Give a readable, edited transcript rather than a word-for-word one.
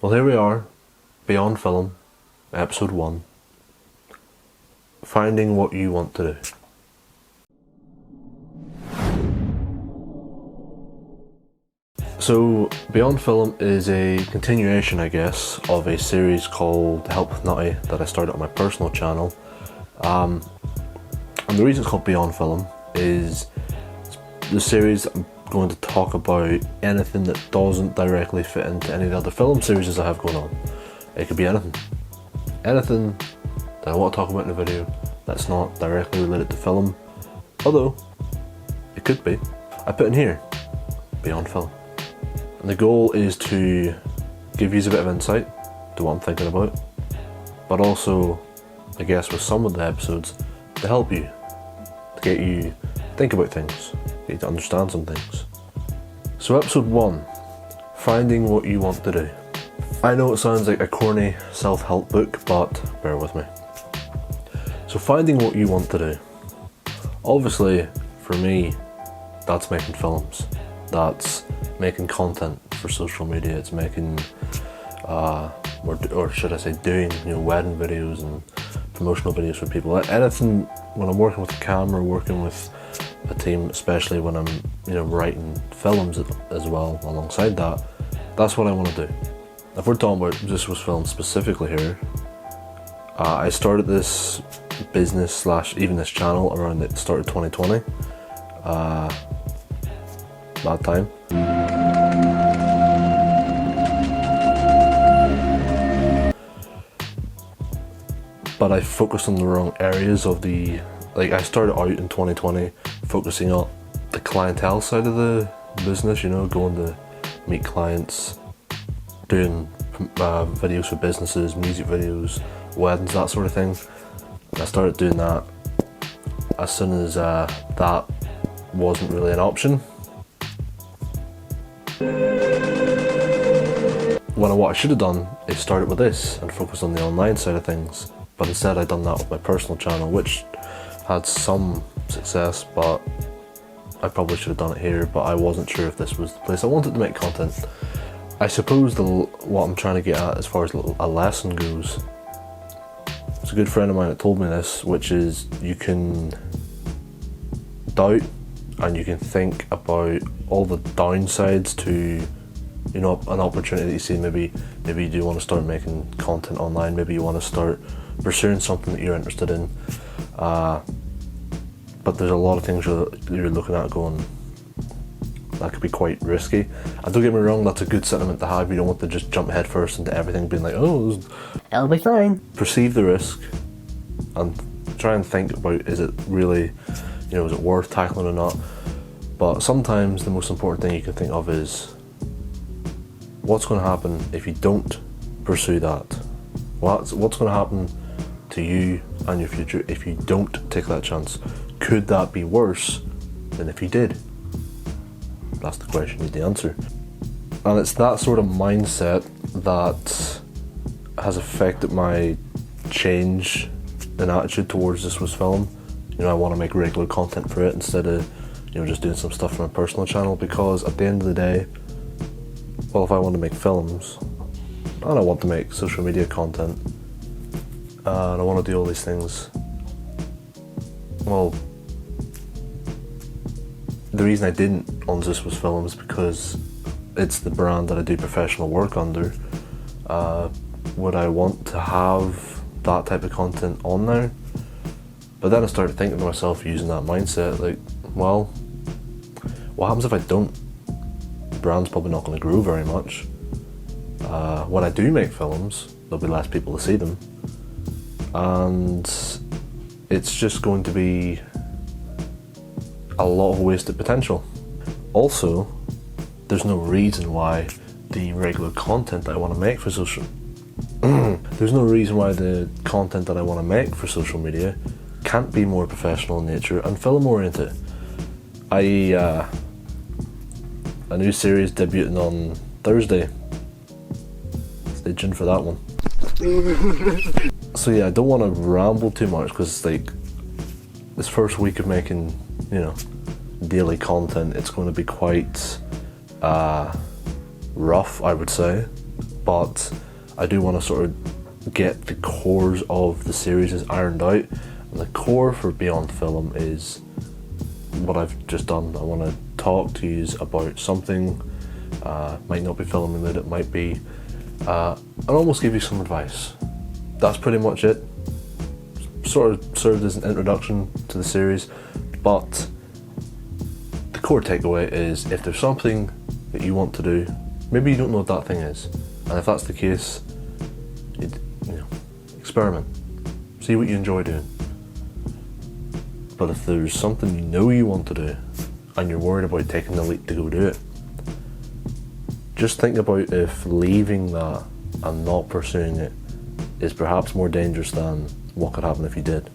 Well, here we are, Beyond Film, episode 1, finding what you want to do. So, Beyond Film is a continuation, I guess, of a series called Help with Nutty that I started on my personal channel. And the reason it's called Beyond Film is the series I'm going to talk about anything that doesn't directly fit into any of the other film series I have going on. It could be anything. Anything that I want to talk about in a video that's not directly related to film, although it could be. I put in here, Beyond Film. And the goal is to give you a bit of insight to what I'm thinking about, but also, I guess with some of the episodes, to help you, to get you to think about things, get you to understand some things. So episode 1, finding what you want to do. I know it sounds like a corny self-help book, but bear with me. So finding what you want to do. Obviously, for me, that's making films. That's making content for social media. It's making, or should I say doing, wedding videos and promotional videos for people. Anything, when I'm working with a camera, working with a team, especially when I'm, writing films as well alongside that, that's what I want to do. If we're talking about ZeusWeusFilm specifically here, I started this business / even this channel around the start of 2020. That time. But I focused on the wrong areas of the, I started out in 2020 focusing on the clientele side of the business, going to meet clients, doing videos for businesses, music videos, weddings, that sort of thing. And I started doing that as soon as that wasn't really an option. What I should have done is started with this and focused on the online side of things, but instead I'd done that with my personal channel, which had some success, but I probably should have done it here, but I wasn't sure if this was the place. I wanted to make content. I suppose what I'm trying to get at as far as a lesson goes, it's a good friend of mine that told me this, which is you can doubt and you can think about all the downsides to, an opportunity that you see. Maybe you do want to start making content online, maybe you want to start pursuing something that you're interested in, but there's a lot of things you're looking at going, that could be quite risky. And don't get me wrong, that's a good sentiment to have. You don't want to just jump headfirst into everything being like, oh, it'll be fine. Perceive the risk and try and think about, is it really, is it worth tackling or not? But sometimes the most important thing you can think of is, what's going to happen if you don't pursue that? What's going to happen to you and your future if you don't take that chance? Could that be worse than if you did? That's the question you need to answer. And it's that sort of mindset that has affected my change in attitude towards ZeusWeusFilm. I want to make regular content for it instead of just doing some stuff from my personal channel, because at the end of the day, well, if I want to make films and I want to make social media content and I want to do all these things, well, the reason I didn't on ZeusWeusFilm is because it's the brand that I do professional work under. Would I want to have that type of content on there? But then I started thinking to myself, using that mindset, well, what happens if I don't? The brand's probably not going to grow very much. When I do make films, there'll be less people to see them, and it's just going to be a lot of wasted potential. Also, there's no reason why the regular content that I want to make for social there's no reason why the content that I want to make for social media can't be more professional in nature and film oriented. A new series debuting on Thursday. Stay tuned for that one. So yeah, I don't want to ramble too much, because this first week of making, daily content, it's going to be quite rough, I would say. but I do want to sort of get the cores of the series is ironed out, and the core for Beyond Film is what I've just done. I want to talk to you about something, might not be film related, it might be, and almost give you some advice. That's pretty much it. Sort of served as an introduction to the series, but the core takeaway is, if there's something that you want to do, maybe you don't know what that thing is, and if that's the case, experiment, see what you enjoy doing. But if there's something you know you want to do and you're worried about taking the leap to go do it, just think about if leaving that and not pursuing it is perhaps more dangerous than what could happen if you did.